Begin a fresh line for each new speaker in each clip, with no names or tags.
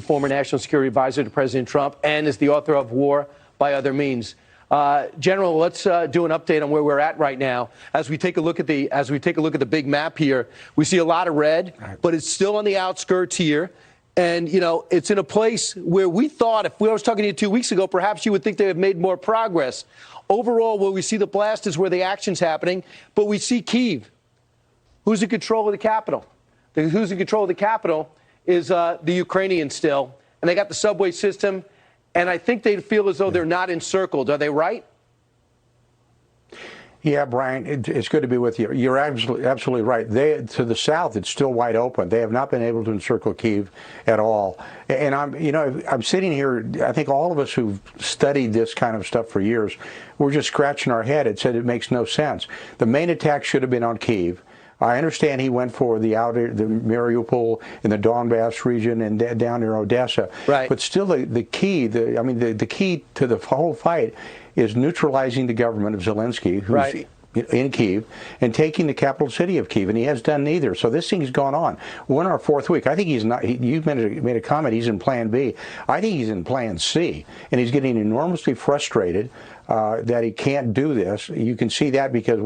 former national security advisor to President Trump, and is the author of War by Other Means. General, let's do an update on where we're at right now. As we take a look at the big map here, we see a lot of red, but it's still on the outskirts here. And, you know, it's in a place where we thought, if I was talking to you 2 weeks ago, perhaps you would think they have made more progress. Overall, where we see the blast is where the action's happening, but we see Kyiv. Who's in control of the capital? Who's in control of the capital is the Ukrainians still, and they got the subway system, and I think they feel as though they're not encircled. Are they right?
Yeah, Brian, it's good to be with you. You're absolutely right. To the south, it's still wide open. They have not been able to encircle Kyiv at all. And I'm sitting here. I think all of us who've studied this kind of stuff for years, we're just scratching our head. It said it makes no sense. The main attack should have been on Kyiv. I understand he went for the Mariupol in the Donbass region and down near Odessa.
Right.
But still, the key to the whole fight is neutralizing the government of Zelensky, who's in Kyiv, and taking the capital city of Kyiv, and he has done neither. So this thing's gone on. We're in our fourth week. I think he's not. You've made a comment. He's in Plan B. I think he's in Plan C, and he's getting enormously frustrated that he can't do this. You can see that because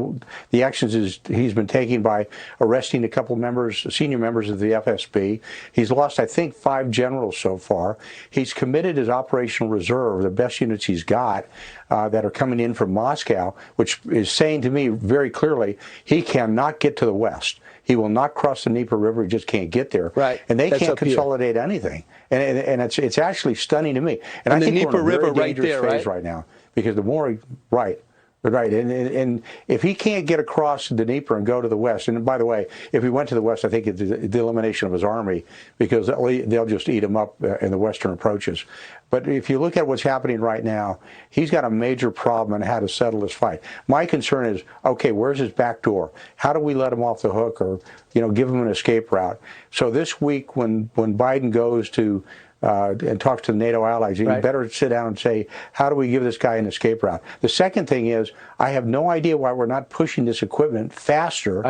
the actions he's been taking by arresting a couple senior members of the FSB. He's lost, I think, 5 generals so far. He's committed his operational reserve, the best units he's got, that are coming in from Moscow, which is saying to me very clearly he cannot get to the west. He will not cross the Dnieper River. He just can't get there.
Right.
And they can't consolidate anything. And it's actually stunning to me. And I think we're in a very dangerous phase right now. Because the more, right, and if he can't get across the Dnieper and go to the west, and by the way, if he went to the west, I think it's the elimination of his army, because they'll just eat him up in the western approaches. But if you look at what's happening right now, he's got a major problem on how to settle this fight. My concern is, okay, where's his back door? How do we let him off the hook, or give him an escape route? So this week, when Biden goes to and talks to the NATO allies, you better sit down and say, how do we give this guy an escape route? The second thing is, I have no idea why we're not pushing this equipment faster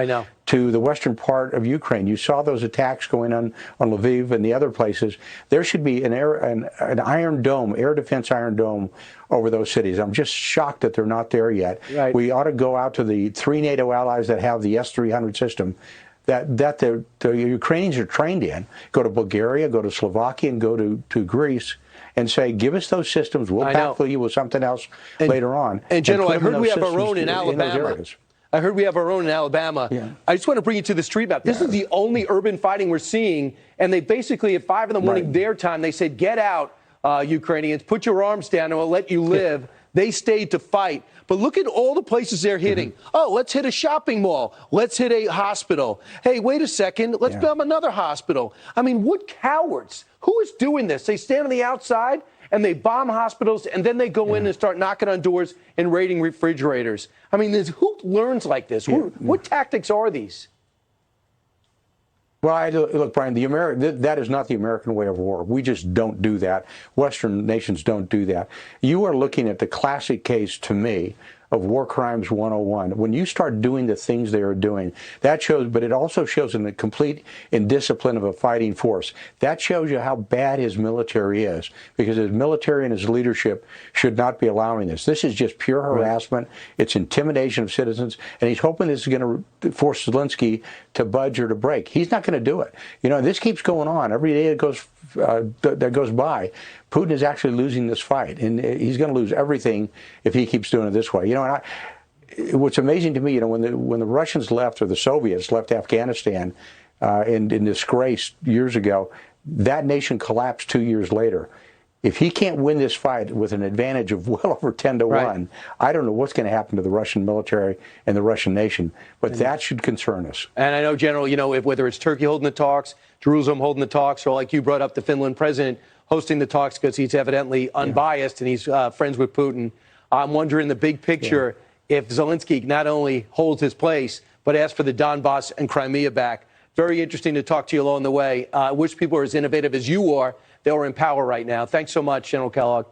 to the western part of Ukraine. You saw those attacks going on Lviv and the other places. There should be an iron dome, air defense iron dome over those cities. I'm just shocked that they're not there yet. Right. We ought to go out to the 3 NATO allies that have the S-300 system that the Ukrainians are trained in. Go to Bulgaria, go to Slovakia, and go to Greece, and say, give us those systems. We'll backfill you with something else later on.
And General, I heard we have our own in Alabama. I heard we have our own in Alabama. Yeah. I just want to bring you to the street map. This is the only urban fighting we're seeing. And they basically, at 5 in the morning their time, they said, get out, Ukrainians, put your arms down and we'll let you live. They stayed to fight. But look at all the places they're hitting. Oh, let's hit a shopping mall. Let's hit a hospital. Hey, wait a second. Let's bomb another hospital. I mean, what cowards? Who is doing this? They stand on the outside and they bomb hospitals, and then they go in and start knocking on doors and raiding refrigerators. I mean, who learns like this? What tactics are these?
Well, look, Brian, that is not the American way of war. We just don't do that. Western nations don't do that. You are looking at the classic case, to me, of War Crimes 101. When you start doing the things they are doing, that shows, but it also shows in the complete indiscipline of a fighting force. That shows you how bad his military is, because his military and his leadership should not be allowing this. This is just pure harassment. It's intimidation of citizens, and he's hoping this is going to force Zelensky to budge or to break. He's not going to do it. This keeps going on. Every day that goes by, Putin is actually losing this fight, and he's going to lose everything if he keeps doing it this way. What's amazing to me, when the Russians left, or the Soviets left Afghanistan in disgrace years ago, that nation collapsed 2 years later. If he can't win this fight with an advantage of well over 10 to 1, I don't know what's going to happen to the Russian military and the Russian nation. But that should concern us.
And I know, General, whether it's Turkey holding the talks, Jerusalem holding the talks, or like you brought up, the Finland president hosting the talks because he's evidently unbiased and he's friends with Putin. I'm wondering, the big picture, if Zelensky not only holds his place, but asks for the Donbass and Crimea back. Very interesting to talk to you along the way. I wish people were as innovative as you are. They are in power right now. Thanks so much, General Kellogg.